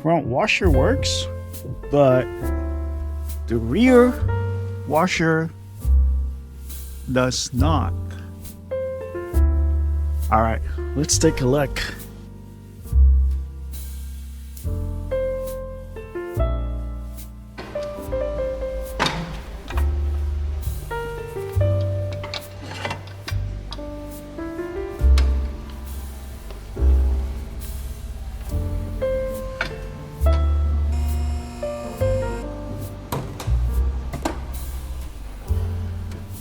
front washer works, but the rear washer does not. All right, let's take a look.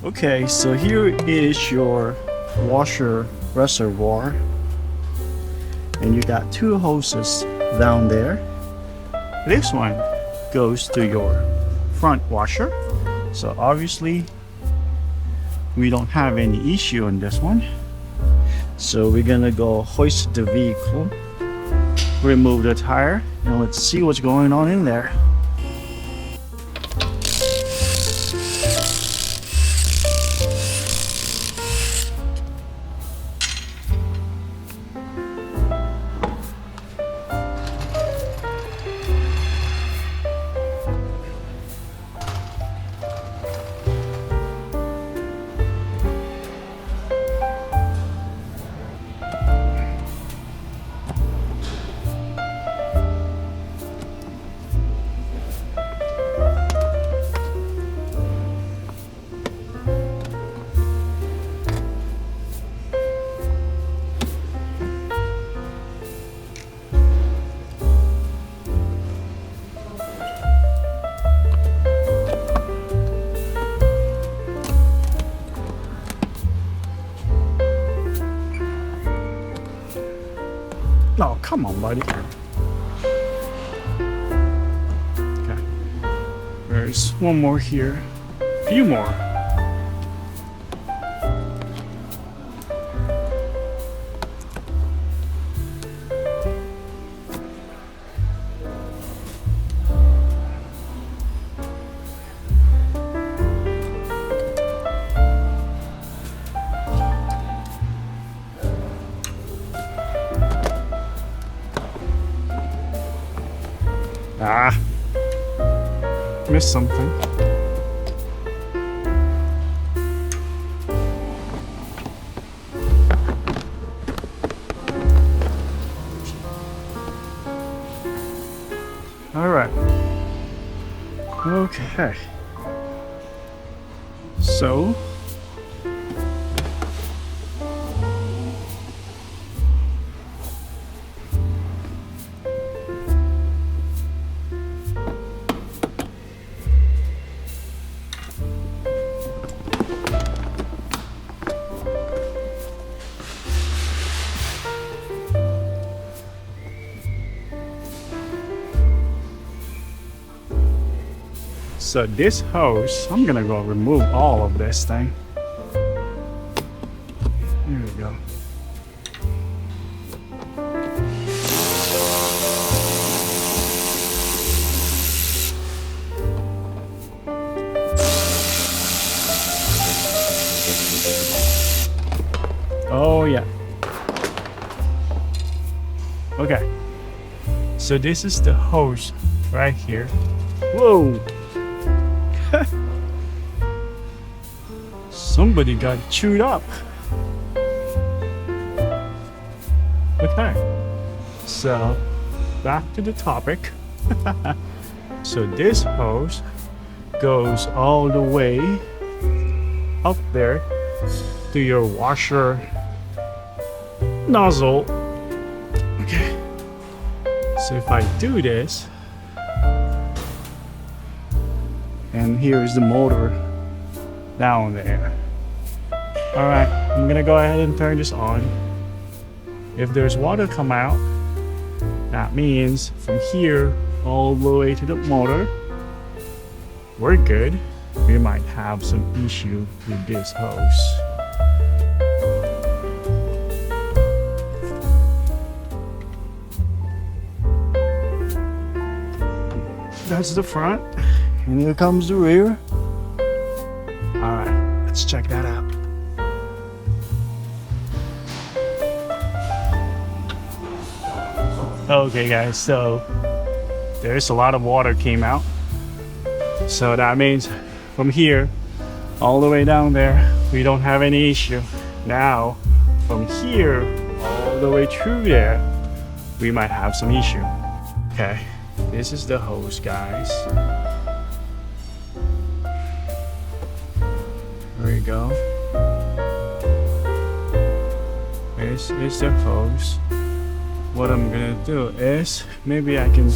Okay, so here is your washer reservoir, and you got two hoses down there. This one goes to your front washer, so obviously we don't have any issue on this one. So we're gonna go hoist the vehicle, remove the tire, and let's see what's going on in there. Oh, come on, buddy. Okay. There's one more here. A few more. Ah, missed something. All right. Okay. So, so this hose, I'm gonna go remove all of this thing. There we go. Oh yeah. Okay. So this is the hose right here. Whoa. Somebody got chewed up. Okay, so back to the topic. So this hose goes all the way up there to your washer nozzle. Okay, so if I do this, and here's the motor down there. All right, I'm gonna go ahead and turn this on. If there's water come out, that means from here all the way to the motor, we're good. We might have some issue with this hose. That's the front, and here comes the rear. All right, let's check that out. Okay guys, so there's a lot of water came out. So that means from here all the way down there, we don't have any issue. Now, from here all the way through there, we might have some issue. Okay, this is the hose, guys. There you go. This is the hose. What I'm gonna do is, maybe I can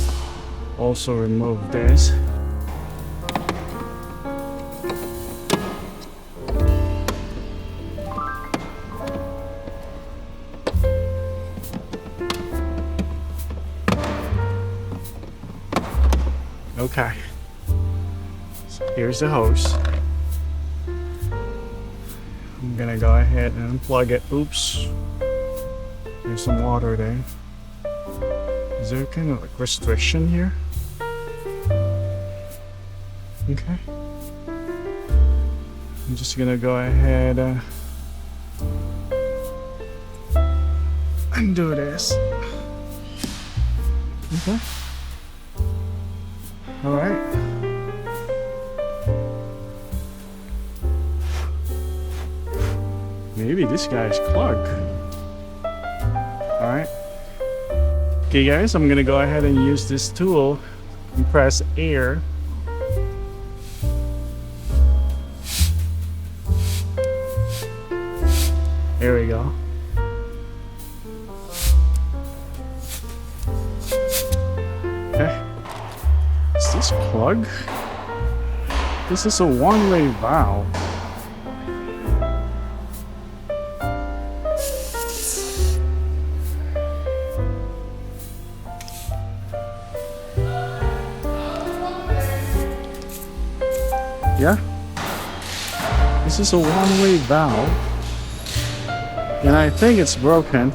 also remove this. Okay, so here's the hose. I'm gonna go ahead and unplug it. Oops, there's some water there. Is there kind of like restriction here? Okay, I'm just gonna go ahead and do this. Okay. All right. Maybe this guy is clogged. All right. Okay, guys, I'm gonna go ahead and use this tool, compress air. There we go. Okay. Is this clogged? This is a one-way valve. Yeah, this is a one-way valve, and I think it's broken.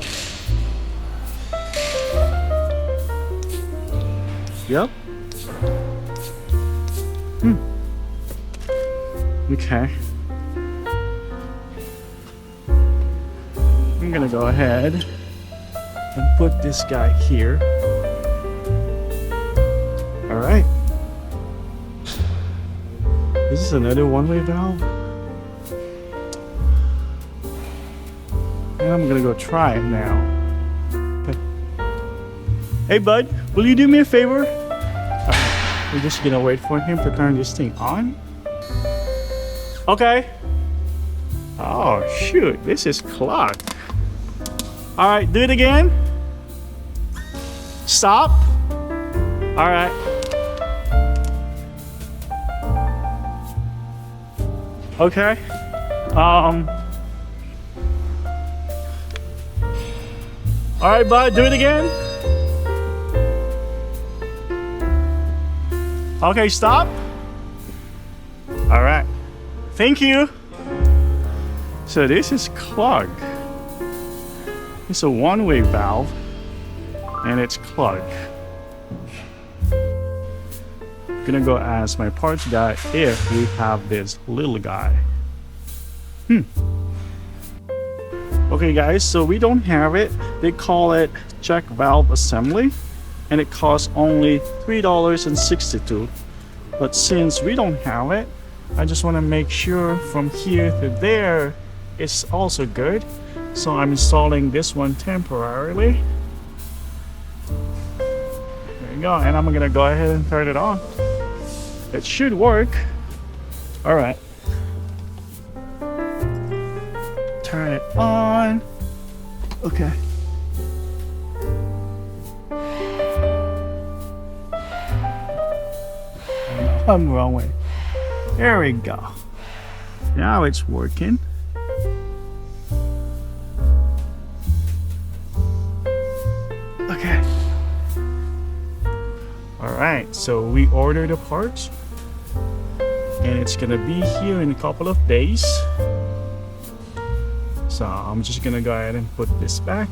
Yep. Okay. I'm gonna go ahead and put this guy here. All right. This is another one-way valve. And I'm gonna go try it now. Okay. Hey bud, will you do me a favor? We're just gonna wait for him to turn this thing on. Okay. Oh shoot, this is clogged. All right, do it again. Stop. All right. Okay. All right, bud, do it again. Okay, stop. All right. Thank you. So this is clogged. It's a one-way valve and it's clogged. Gonna go ask my parts guy if we have this little guy. Okay guys, so we don't have it. They call it check valve assembly and it costs only $3.62. But since we don't have it, I just want to make sure from here to there is also good. So I'm installing this one temporarily. There you go, and I'm gonna go ahead and turn it on. It should work. All right. Turn it on. Okay. I'm wrong way. There we go. Now it's working. Okay. All right, so we ordered the parts and it's gonna be here in a couple of days. So I'm just gonna go ahead and put this back.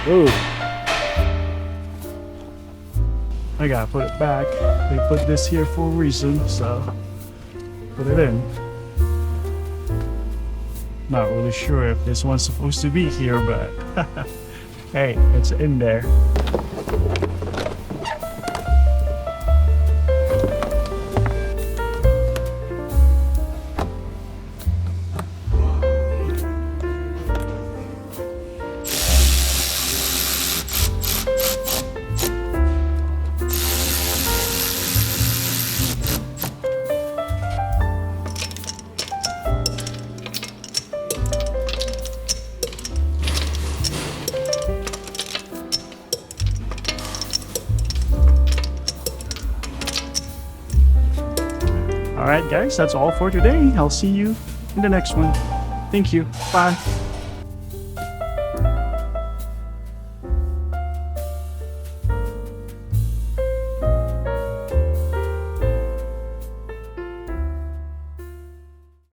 Ooh. I gotta put it back. They put this here for a reason, so put it in. Not really sure if this one's supposed to be here, but hey, it's in there. Alright guys, that's all for today. I'll see you in the next one. Thank you. Bye.